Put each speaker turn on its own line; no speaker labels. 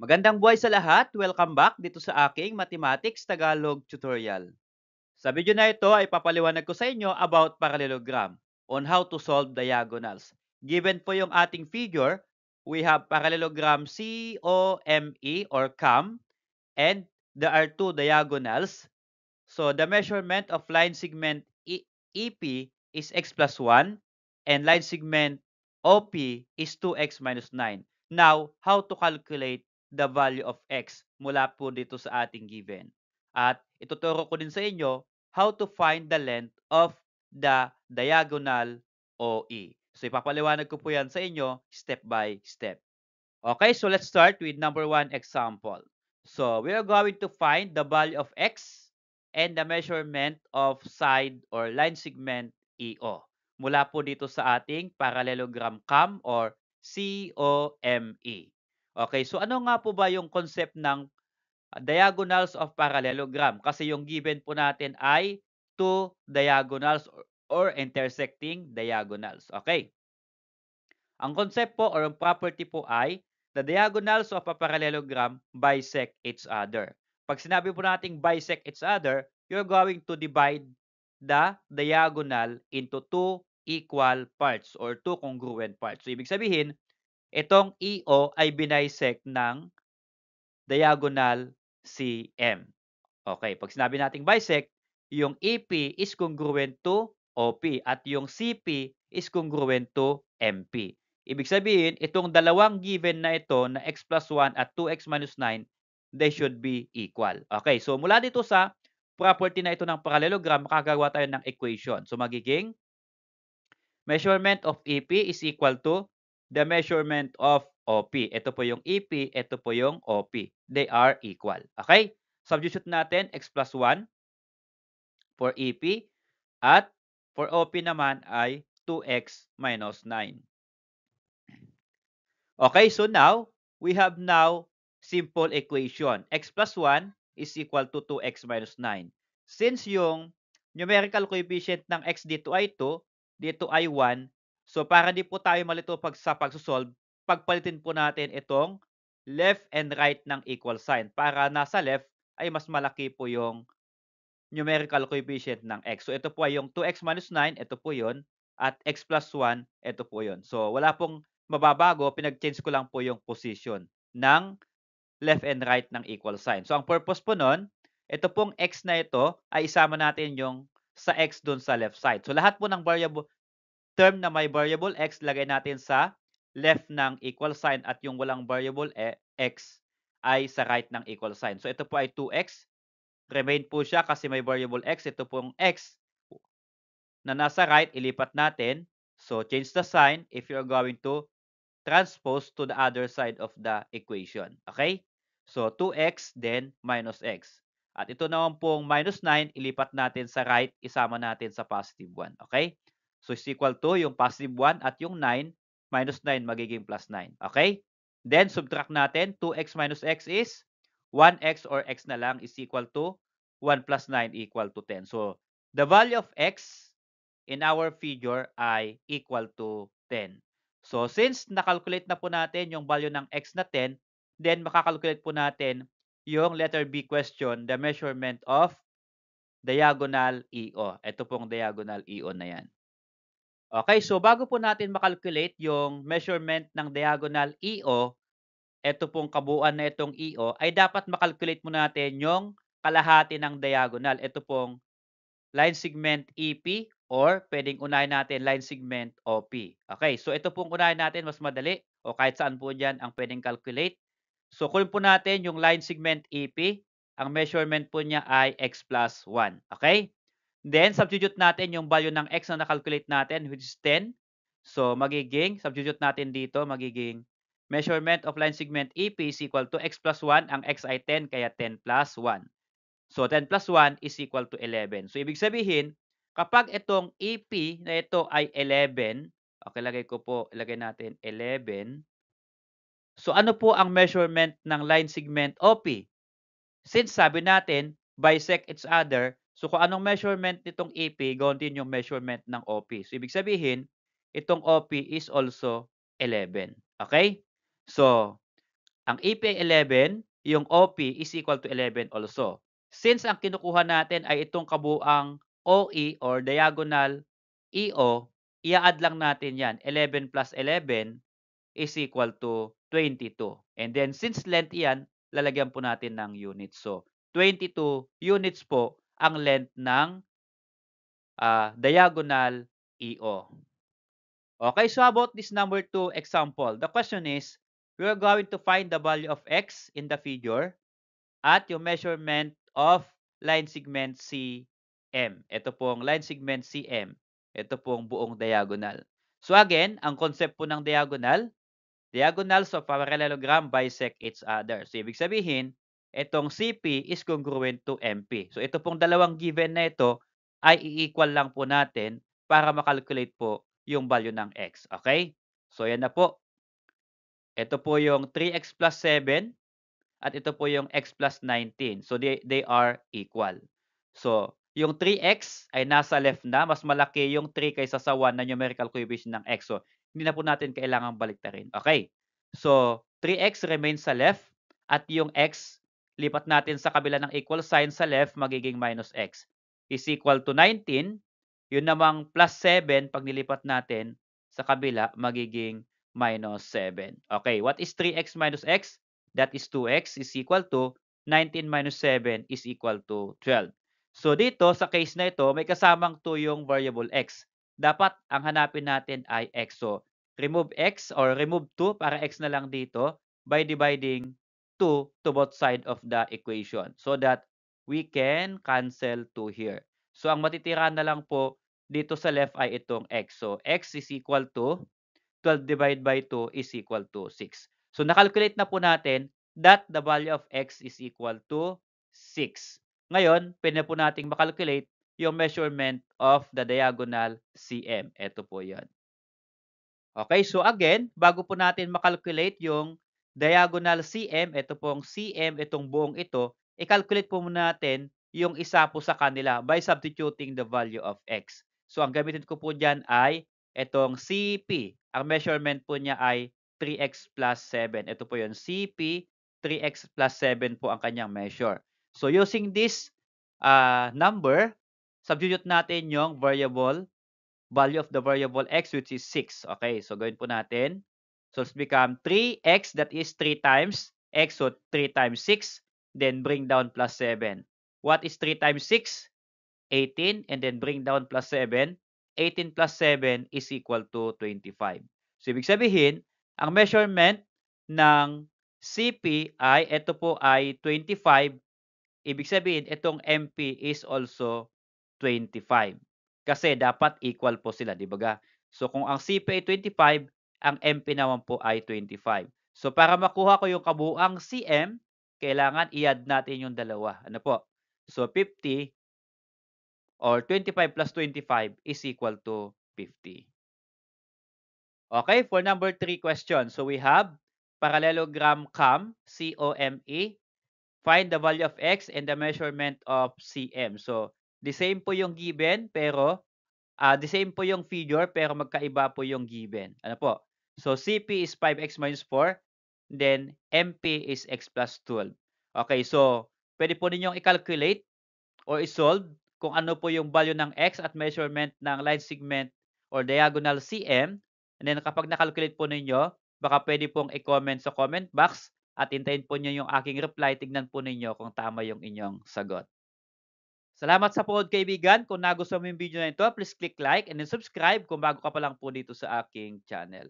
Magandang buhay sa lahat! Welcome back dito sa aking Mathematics Tagalog tutorial. Sa video na ito ay papaliwanag ko sa inyo about parallelogram on how to solve diagonals. Given po yung ating figure, we have parallelogram COME or COM and there are two diagonals. So the measurement of line segment EP is x plus 1 and line segment OP is 2x minus 9. Now, how to calculate the value of x mula po dito sa ating given? At ituturo ko din sa inyo how to find the length of the diagonal OE. So ipapaliwanag ko po yan sa inyo step by step. Okay, so let's start with number 1 example. So we are going to find the value of x and the measurement of side or line segment EO. Mula po dito sa ating parallelogram COM or COME. Okay, so ano nga po ba yung concept ng diagonals of parallelogram? Kasi yung given po natin ay two diagonals or intersecting diagonals. Okay. Ang concept po or ang property po ay the diagonals of a parallelogram bisect each other. Pag sinabi po nating bisect each other, you're going to divide the diagonal into two equal parts or two congruent parts. So, ibig sabihin, itong EO ay binisect ng diagonal CM. Okay, pag sinabi nating bisect, yung EP is congruent to OP at yung CP is congruent to MP. Ibig sabihin, itong dalawang given na ito na x plus 1 at 2x minus 9, they should be equal. Okay, so mula dito sa property na ito ng parallelogram, makagawa tayo ng equation. So magiging measurement of EP is equal to the measurement of OP. Ito po yung EP, ito po yung OP. They are equal. Okay? Substitute natin x plus 1 for EP at for OP naman ay 2x minus 9. Okay, so now, we have now simple equation. X plus 1 is equal to 2x minus 9. Since yung numerical coefficient ng x dito ay 2, dito ay 1, so para di po tayo malito sa pagsosolve, pagpalitin po natin itong left and right ng equal sign para nasa left ay mas malaki po yung numerical coefficient ng x. So ito po ay yung 2x minus 9, ito po yun, at x plus 1, ito po yun. So wala pong mababago, pinag-change ko lang po yung position ng left and right ng equal sign. So ang purpose po nun, ito pong x na ito ay isama natin yung sa x dun sa left side. So lahat po ng variable term na may variable x, lagay natin sa left ng equal sign at yung walang variable x ay sa right ng equal sign. So ito po ay 2x, remain po siya kasi may variable x. Ito pong x na nasa right, ilipat natin. So change the sign if you're going to transpose to the other side of the equation. Okay? So 2x then minus x. At ito naman pong minus 9, ilipat natin sa right, isama natin sa positive 1. Okay? So is equal to yung positive 1 at yung 9, minus 9 magiging plus 9. Okay? Then subtract natin, 2x minus x is 1x or x na lang is equal to 1 plus 9 equal to 10. So the value of x in our figure ay equal to 10. So, since nakalculate na po natin yung value ng x na 10, then makakalculate po natin yung letter B question, the measurement of diagonal EO. Ito pong diagonal EO na yan. Okay, so bago po natin makalculate yung measurement ng diagonal EO, ito pong kabuuan na itong EO, ay dapat makalculate mo natin yung kalahati ng diagonal. Ito pong line segment EP or pwedeng unahin natin line segment OP. Okay, so ito pong unahin natin, mas madali o kahit saan po dyan ang pwedeng calculate. So kung po natin yung line segment EP, ang measurement po niya ay x plus 1. Okay? Then, substitute natin yung value ng x na nakalculate natin, which is 10. So, substitute natin dito, magiging measurement of line segment EP is equal to x plus 1. Ang x ay 10, kaya 10 plus 1. So, 10 plus 1 is equal to 11. So, ibig sabihin, kapag itong EP na ito ay 11, okay, ilagay natin 11. So, ano po ang measurement ng line segment OP? Since sabi natin, bisect each other, so kung anong measurement nitong EP, gawin din yung measurement ng OP. So, ibig sabihin, itong OP is also 11. Okay? So, Ang EP ay 11, yung OP is equal to 11 also. Since ang kinukuha natin ay itong kabuuang OE or diagonal EO, i-a-add lang natin yan. 11 plus 11 is equal to 22. And then since length yan, lalagyan po natin ng units. So, 22 units po ang length ng diagonal EO. Okay, so how about this number 2 example? The question is, we are going to find the value of x in the figure at yung measurement of line segment CM. Ito pong line segment CM. Ito pong buong diagonal. So again, ang concept po ng diagonal, diagonals of parallelogram bisect each other. So ibig sabihin, itong CP is congruent to MP. So ito pong dalawang given na ito ay i-equal lang po natin para makalculate po yung value ng x. Okay? So yan na po. Ito po yung 3x plus 7 at ito po yung x plus 19. So they are equal. So yung 3x ay nasa left na. Mas malaki yung 3 kaysa sa 1 na numerical coefficient ng x. So hindi na po natin kailangang baliktarin. Okay. So 3x remains sa left at yung x lipat natin sa kabila ng equal sign sa left magiging minus x is equal to 19. Yun namang plus 7 pag nilipat natin sa kabila magiging minus 7. Okay, what is 3x minus x? That is 2x is equal to 19 minus 7 is equal to 12. So dito sa case na ito, may kasamang 2 yung variable x. Dapat ang hanapin natin ay x. So remove x or remove 2 para x na lang dito by dividing 2 to both side of the equation so that we can cancel 2 here. So ang matitira na lang po dito sa left ay itong x. So x is equal to 12 divided by 2 is equal to 6. So nakalculate na po natin that the value of x is equal to 6. Ngayon, pwede po nating makalculate yung measurement of the diagonal CM. Ito po yan. Okay, so again, bago po natin makalculate yung diagonal CM, ito pong CM, itong buong ito, i-calculate po muna natin yung isa po sa kanila by substituting the value of x. So ang gamitin ko po dyan ay itong CP. Ang measurement po niya ay 3x plus 7. Ito po yun, CP, 3x plus 7 po ang kanyang measure. So using this number, substitute natin yung value of the variable x which is 6. Okay, so gawin po natin. So it's become 3x, that is 3 times x, so 3 times 6, then bring down plus 7. What is 3 times 6? 18, and then bring down plus 7. 18 plus 7 is equal to 25. So ibig sabihin, ang measurement ng CP ay, ito po ay 25. Ibig sabihin, itong MP is also 25. Kasi dapat equal po sila, di ba? So kung ang CP ay 25, ang MP naman po ay 25. So para makuha ko yung kabuuang CM, kailangan i-add natin yung dalawa. Ano po? So 50 or 25 plus 25 is equal to 50. Okay, for number 3 question. So we have parallelogram COME, C-O-M-E. Find the value of x and the measurement of CM. So, the same po yung given pero the same po yung figure pero magkaiba po yung given. Ano po? So, CP is 5x minus 4, then MP is x plus 12. Okay, so pwede po ninyong i-calculate or i-solve kung ano po yung value ng x at measurement ng line segment or diagonal CM. And then kapag na-calculate po ninyo, baka pwede pong i-comment sa comment box at hintayin po niyo yung aking reply. Tignan po ninyo kung tama yung inyong sagot. Salamat sa panood kaibigan. Kung nagustuhan mo yung video na ito, please click like and then subscribe kung bago ka pa lang po dito sa aking channel.